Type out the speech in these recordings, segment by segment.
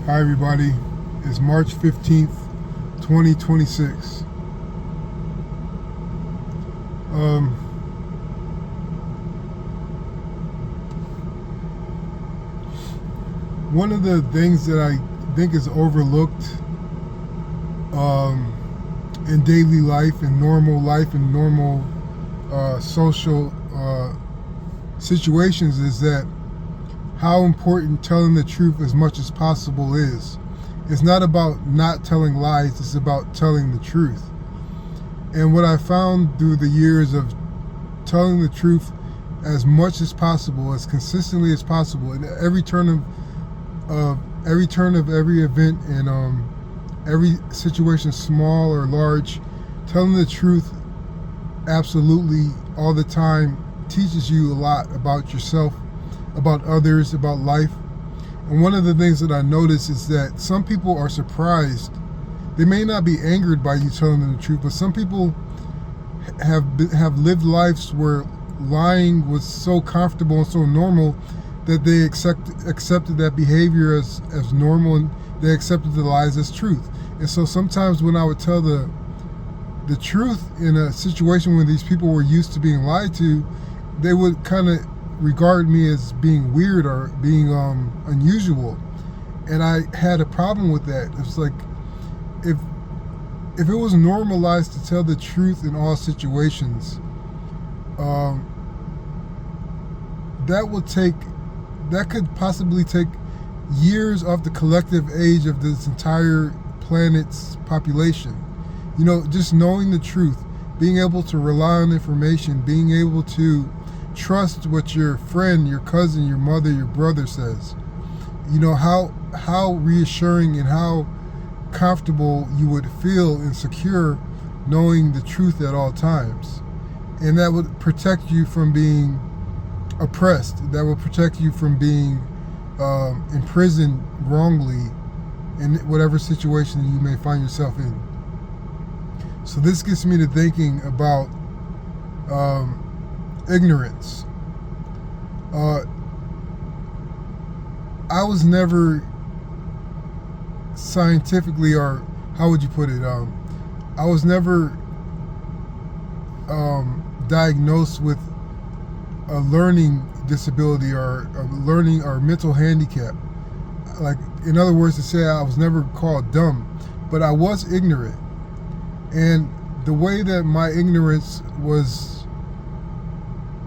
Hi everybody, it's March 15th, 2026. One of the things that I think is overlooked in daily life, in normal social situations is that how important telling the truth as much as possible is. It's not about not telling lies, it's about telling the truth. And what I found through the years of telling the truth as much as possible, as consistently as possible, in every turn of every event and every situation, small or large, telling the truth absolutely all the time teaches you a lot about yourself, about others, about life. And one of the things that I notice is that some people are surprised. They may not be angered by you telling them the truth, but some people have lived lives where lying was so comfortable and so normal that they accepted that behavior as normal, and they accepted the lies as truth. And so sometimes when I would tell the truth in a situation where these people were used to being lied to, they would kind of regard me as being weird or being unusual. And I had a problem with that. It's like if it was normalized to tell the truth in all situations, that could possibly take years off the collective age of this entire planet's population. Just knowing the truth, being able to rely on information, being able to trust what your friend, your cousin, your mother, your brother says. How reassuring and how comfortable you would feel and secure knowing the truth at all times. And that would protect you from being oppressed. That will protect you from being imprisoned wrongly in whatever situation you may find yourself in. So this gets me to thinking about ignorance. I was never scientifically, or how would you put it? I was never diagnosed with a learning disability or a learning or mental handicap. Like, in other words, to say I was never called dumb, but I was ignorant. And the way that my ignorance was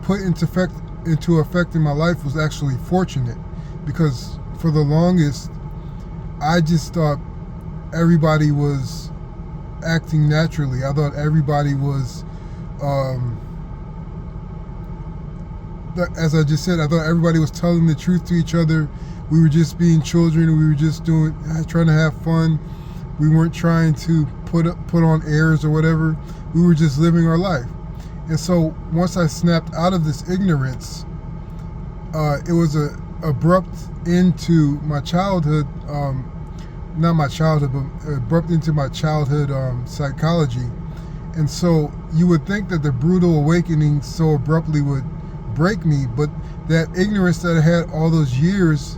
put into effect in my life was actually fortunate, because for the longest I just thought everybody was acting naturally. I thought everybody was as I just said, I thought everybody was telling the truth to each other. We were just being children. We were just trying to have fun. We weren't trying to put on airs or whatever. We were just living our life. And so once I snapped out of this ignorance, it was a abrupt into my childhood, not my childhood, but abrupt into my childhood psychology. And so you would think that the brutal awakening so abruptly would break me, but that ignorance that I had all those years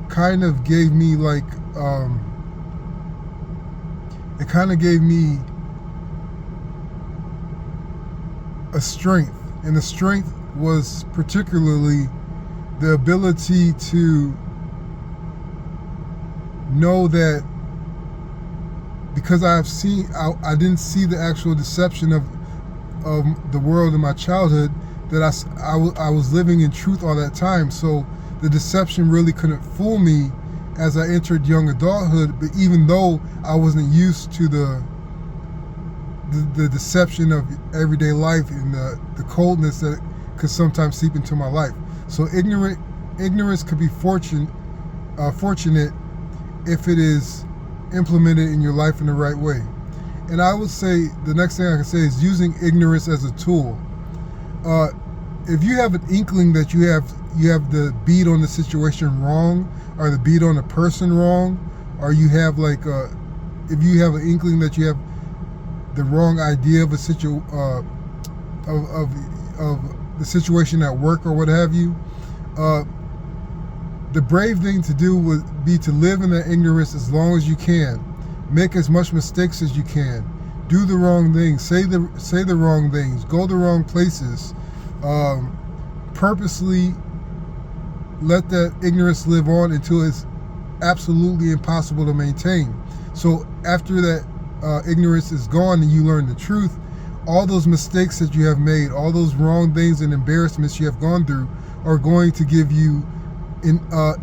kind of gave me it kind of gave me a strength. And the strength was particularly the ability to know that, because I didn't see the actual deception of the world in my childhood, that I was living in truth all that time. So the deception really couldn't fool me as I entered young adulthood. But even though I wasn't used to the deception of everyday life and the coldness that could sometimes seep into my life. So ignorance could be fortunate if it is implemented in your life in the right way. And I would say the next thing I can say is using ignorance as a tool. If you have an inkling that you have the beat on the situation wrong, or the beat on the person wrong, or you have if you have an inkling that you have the wrong idea of a of the situation at work or what have you, The brave thing to do would be to live in that ignorance as long as you can. Make as much mistakes as you can. Do the wrong things. Say the wrong things. Go the wrong places. Purposely let that ignorance live on until it's absolutely impossible to maintain. So after that ignorance is gone and you learn the truth, all those mistakes that you have made, all those wrong things and embarrassments you have gone through are going to give you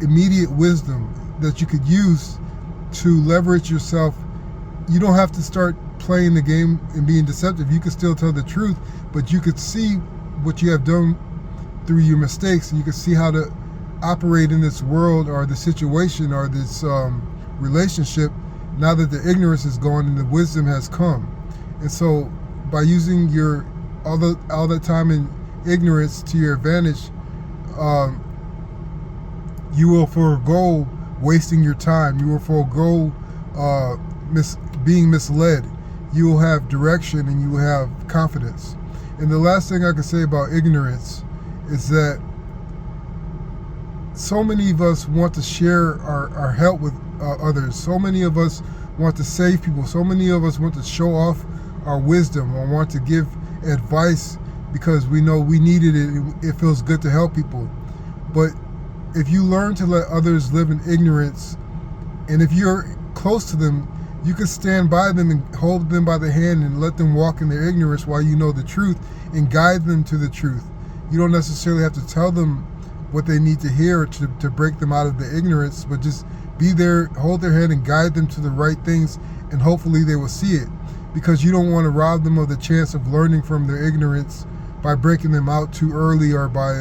immediate wisdom that you could use to leverage yourself. You don't have to start playing the game and being deceptive. You can still tell the truth, but you could see what you have done through your mistakes, and you can see how to operate in this world or the situation or this relationship now that the ignorance is gone and the wisdom has come. And so by using your all that time in ignorance to your advantage, you will forego wasting your time. You will forego being misled. You will have direction and you will have confidence. And the last thing I can say about ignorance is that so many of us want to share our help with others. So many of us want to save people. So many of us want to show off our wisdom or want to give advice because we know we needed it and it feels good to help people. But if you learn to let others live in ignorance, and if you're close to them, you can stand by them and hold them by the hand and let them walk in their ignorance while you know the truth and guide them to the truth. You don't necessarily have to tell them what they need to hear to break them out of the ignorance, but just be there, hold their hand and guide them to the right things, and hopefully they will see it, because you don't want to rob them of the chance of learning from their ignorance by breaking them out too early or by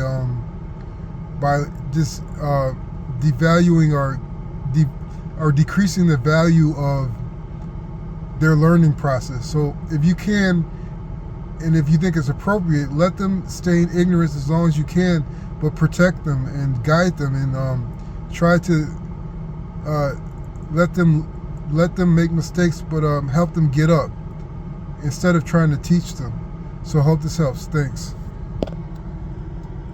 just devaluing or decreasing the value of their learning process. So if you can, and if you think it's appropriate, let them stay in ignorance as long as you can, but protect them and guide them and try to let them make mistakes, but help them get up instead of trying to teach them. So I hope this helps. Thanks.